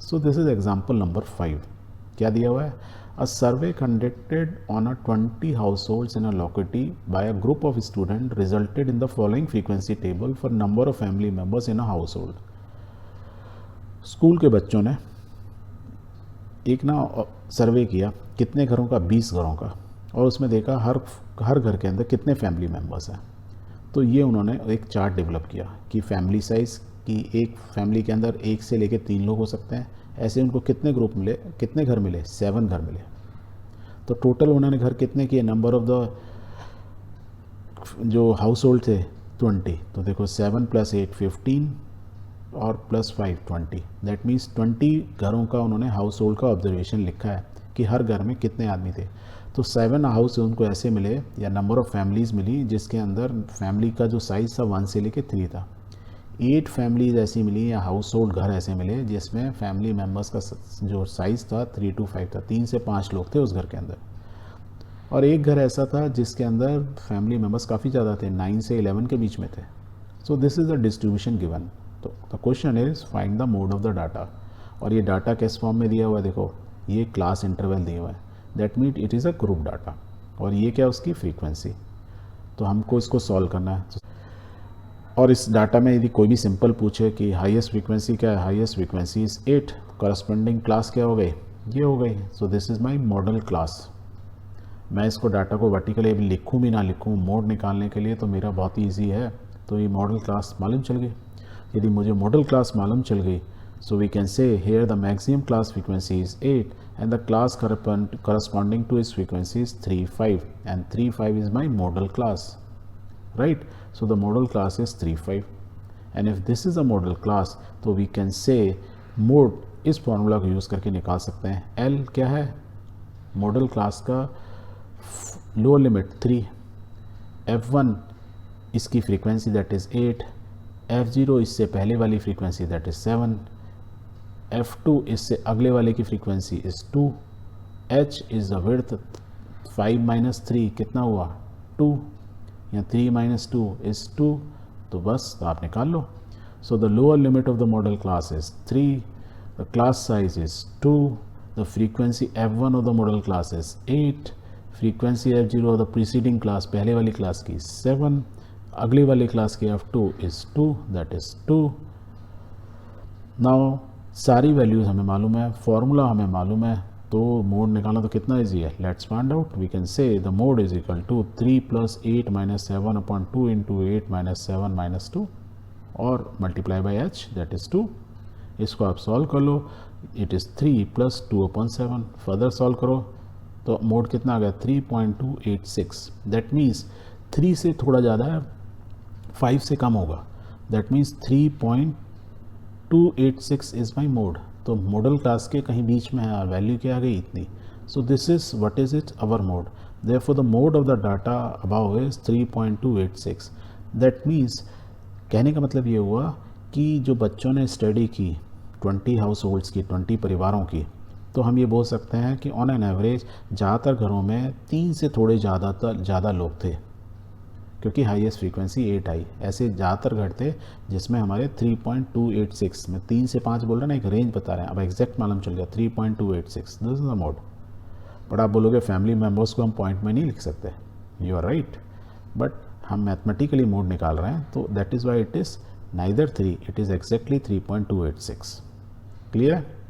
So this is example number 5. क्या दिया हुआ है? A survey conducted on a 20 household in a locality by a group of student resulted in the following frequency table for number of family members in a household. School के बच्चों ने एक ना सर्वे किया, कितने घरों का? 20 घरों का, और उसमें देखा हर घर के अंदर कितने फैमिली मेम्बर्स हैं. तो ये उन्होंने एक चार्ट डेवलप किया कि फैमिली साइज़ की, एक फैमिली के अंदर 1 से लेकर 3 लोग हो सकते हैं. ऐसे उनको कितने ग्रुप मिले, कितने घर मिले? 7 घर मिले. तो टोटल उन्होंने घर कितने किए? नंबर ऑफ द जो हाउस होल्ड थे 20. तो देखो 7 + 8 15 और +5 20. दैट मीन्स 20 घरों का उन्होंने हाउस होल्ड का ऑब्जर्वेशन लिखा है कि हर घर में कितने आदमी थे. तो 7 हाउस उनको ऐसे मिले, या नंबर ऑफ़ फैमिलीज़ मिली जिसके अंदर फैमिली का जो साइज़ था 1 से लेके 3 था. 8 फैमिलीज़ ऐसी मिली, या हाउस होल्ड घर ऐसे मिले जिसमें फैमिली मेम्बर्स का जो साइज़ था 3 to 5 था. 3 से 5 लोग थे उस घर के अंदर. और एक घर ऐसा था जिसके अंदर फैमिली मेम्बर्स काफ़ी ज़्यादा थे, 9 से 11 के बीच में थे. So this is the distribution given. तो the question is find the mode of the data. और ये डाटा किस फॉर्म में दिया हुआ है? देखो ये क्लास इंटरवल दिया हुआ है. That mean it is a group data. और ये क्या? उसकी फ्रीक्वेंसी. तो हमको इसको सॉल्व करना है. और इस डाटा में यदि कोई भी सिंपल पूछे कि हाईएस्ट फ्रीक्वेंसी क्या है? Highest frequency is 8. Corresponding class क्या हो गई? ये हो गई. सो this is my model class. मैं इसको डाटा को वर्टिकली अभी लिखूँ भी ना लिखूँ, मोड निकालने के लिए तो मेरा बहुत ही ईजी है. तो ये मॉडल क्लास मालूम चल गई. यदि मुझे मॉडल क्लास मालूम चल गई, so we can say here the maximum class frequency is 8 and the class corresponding to its frequency is 3 5, and 3 5 is my model class, right? So the model class is 3 5, and if this is a model class, तो we can say mode इस formula को use करके निकाल सकते हैं. L क्या है? Model class का लोअर लिमिट 3, F1 इसकी फ्रीक्वेंसी दैट इज़ 8, F0 इससे पहले वाली फ्रीक्वेंसी दैट इज़ 7, F2 इससे अगले वाले की frequency is 2, H is the width. 5 - 3 कितना हुआ? 2, या 3 - 2 इज़ 2. तो बस आप निकाल लो. So the lower limit of the modal class is 3, the class size is 2, the frequency F1 of the modal class is 8, frequency F0 of the preceding class, पहले वाली क्लास की 7, अगली वाली क्लास की F2 is 2, that is 2. Now सारी values हमें मालूम है, फॉर्मूला हमें मालूम है, तो मोड निकालना तो कितना ईजी है. Let's find out. We can say the mode is equal to 3 + 8 - 7 upon 2 × 8 - 7 - 2 और multiply by H that is 2. इसको आप सॉल्व कर लो. It is 3 + 2/7. फर्दर सॉल्व करो तो मोड कितना आ गया? 3.286. दैट मीन्स 3 से थोड़ा ज़्यादा है, 5 से कम होगा. That means 3.286 is my mode. तो मॉडल क्लास के कहीं बीच में है, वैल्यू क्या आ गई? इतनी. So this is what is it? Our mode. Therefore the mode of the data above is 3.286. That means कहने का मतलब ये हुआ कि जो बच्चों ने स्टडी की 20 हाउस होल्ड्स की, 20 परिवारों की, तो हम ये बोल सकते हैं कि ऑन एन एवरेज ज़्यादातर घरों में 3 से थोड़े ज़्यादा लोग थे, क्योंकि हाईएस्ट फ्रीक्वेंसी 8 आई. ऐसे ज़्यादातर घर थे जिसमें हमारे 3.286 में 3 से 5 बोल रहे हैं ना, एक रेंज बता रहे हैं. अब एग्जैक्ट मालूम चल गया 3.286. This is the mode. But आप बोलोगे फैमिली मेम्बर्स को हम पॉइंट में नहीं लिख सकते. यू आर राइट, बट हम मैथमेटिकली मोड निकाल रहे हैं, तो that is why it is neither 3, it is exactly 3.286. Clear है?